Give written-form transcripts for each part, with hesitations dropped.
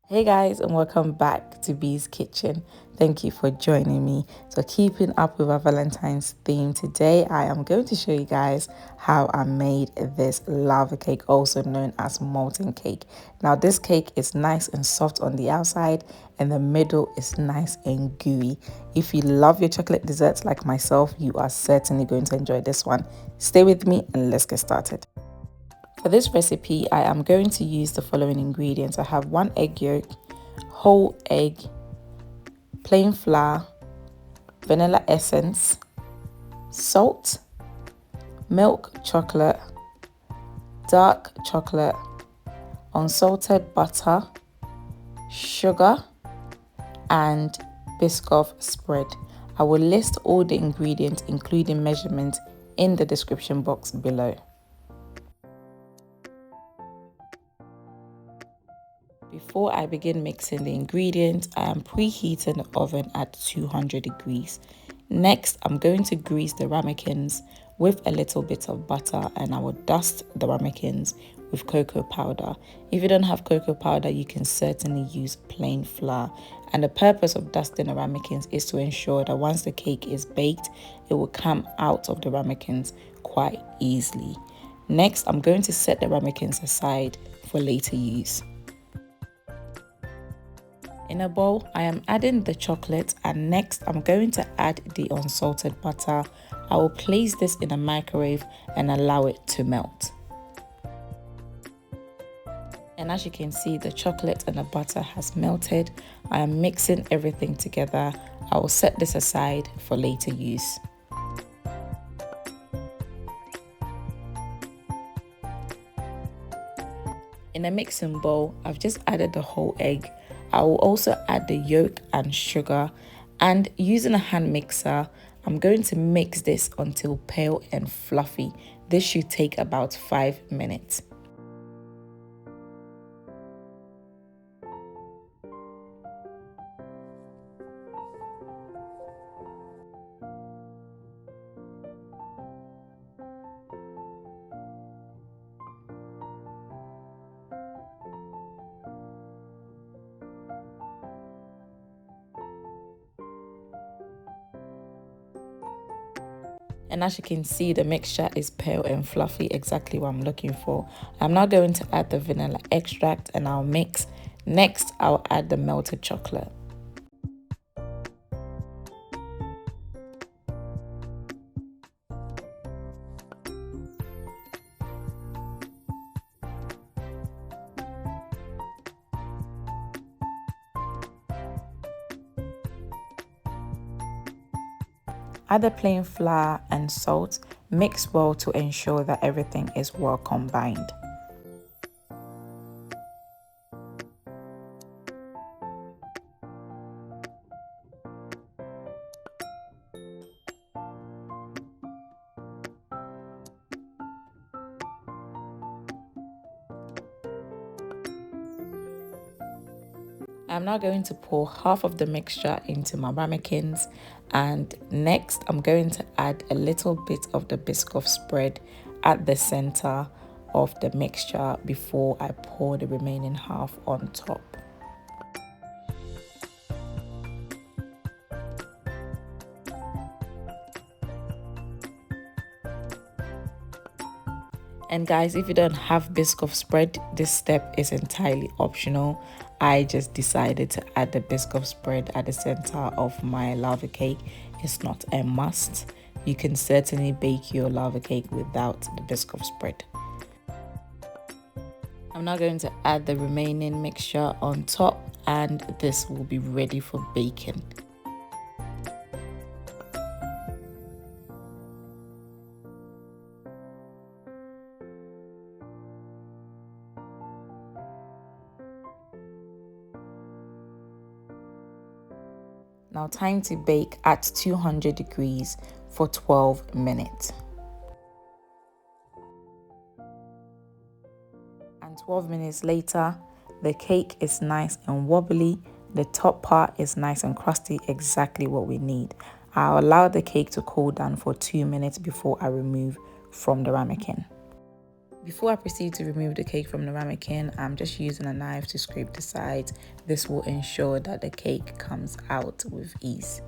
Hey guys, and welcome back to Bee's Kitchen. Thank you for joining me. So keeping up with our Valentine's theme, today I am going to show you guys how I made this lava cake, also known as molten cake. Now this cake is nice and soft on the outside and the middle is nice and gooey. If you love your chocolate desserts like myself, you are certainly going to enjoy this one. Stay with me and let's get started. For this recipe, I am going to use the following ingredients. I have 1 egg yolk, whole egg, plain flour, vanilla essence, salt, milk chocolate, dark chocolate, unsalted butter, sugar, and Biscoff spread. I will list all the ingredients including measurements in the description box below. Before I begin mixing the ingredients, I am preheating the oven at 200 degrees. Next, I'm going to grease the ramekins with a little bit of butter, and I will dust the ramekins with cocoa powder. If you don't have cocoa powder, you can certainly use plain flour. And the purpose of dusting the ramekins is to ensure that once the cake is baked, it will come out of the ramekins quite easily. Next, I'm going to set the ramekins aside for later use. In a bowl, I am adding the chocolate, and next I'm going to add the unsalted butter. I will place this in a microwave and allow it to melt. And as you can see, the chocolate and the butter has melted. I am mixing everything together. I will set this aside for later use. In a mixing bowl, I've just added the whole egg. I will also add the yolk and sugar, and using a hand mixer, I'm going to mix this until pale and fluffy. This should take about 5 minutes. And as you can see, the mixture is pale and fluffy, exactly what I'm looking for. I'm now going to add the vanilla extract and I'll mix. Next, I'll add the melted chocolate. Add the plain flour and salt, mix well to ensure that everything is well combined. I'm now going to pour half of the mixture into my ramekins, and next I'm going to add a little bit of the Biscoff spread at the center of the mixture before I pour the remaining half on top. And guys, if you don't have Biscoff spread, this step is entirely optional. I just decided to add the Biscoff spread at the center of my lava cake. It's not a must. You can certainly bake your lava cake without the Biscoff spread. I'm now going to add the remaining mixture on top, and this will be ready for baking. Now time to bake at 200 degrees for 12 minutes. And 12 minutes later, the cake is nice and wobbly. The top part is nice and crusty, exactly what we need. I'll allow the cake to cool down for 2 minutes before I remove from the ramekin. Before I proceed to remove the cake from the ramekin, I'm just using a knife to scrape the sides. This will ensure that the cake comes out with ease.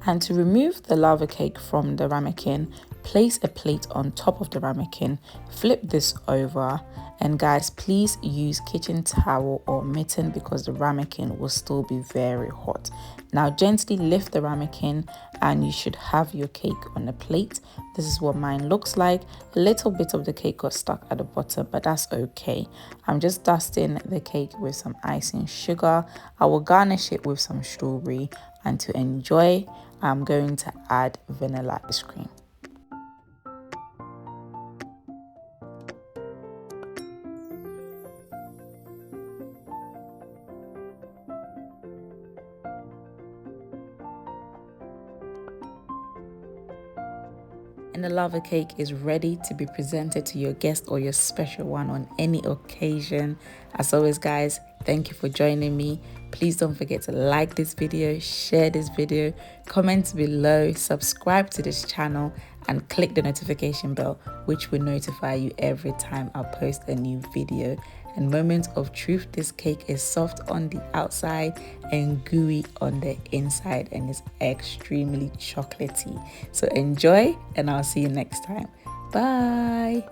And to remove the lava cake from the ramekin, place a plate on top of the ramekin, flip this over, and guys, please use kitchen towel or mitten because the ramekin will still be very hot. Now gently lift the ramekin and you should have your cake on the plate. This is what mine looks like. A little bit of the cake got stuck at the bottom, but that's okay. I'm just dusting the cake with some icing sugar. I will garnish it with some strawberry, and to enjoy, I'm going to add vanilla ice cream. And the lava cake is ready to be presented to your guest or your special one on any occasion. As always, guys, thank you for joining me. Please don't forget to like this video, share this video, comment below, subscribe to this channel, and click the notification bell, which will notify you every time I post a new video. And moment of truth, this cake is soft on the outside and gooey on the inside, and is extremely chocolatey. So enjoy, and I'll see you next time. Bye.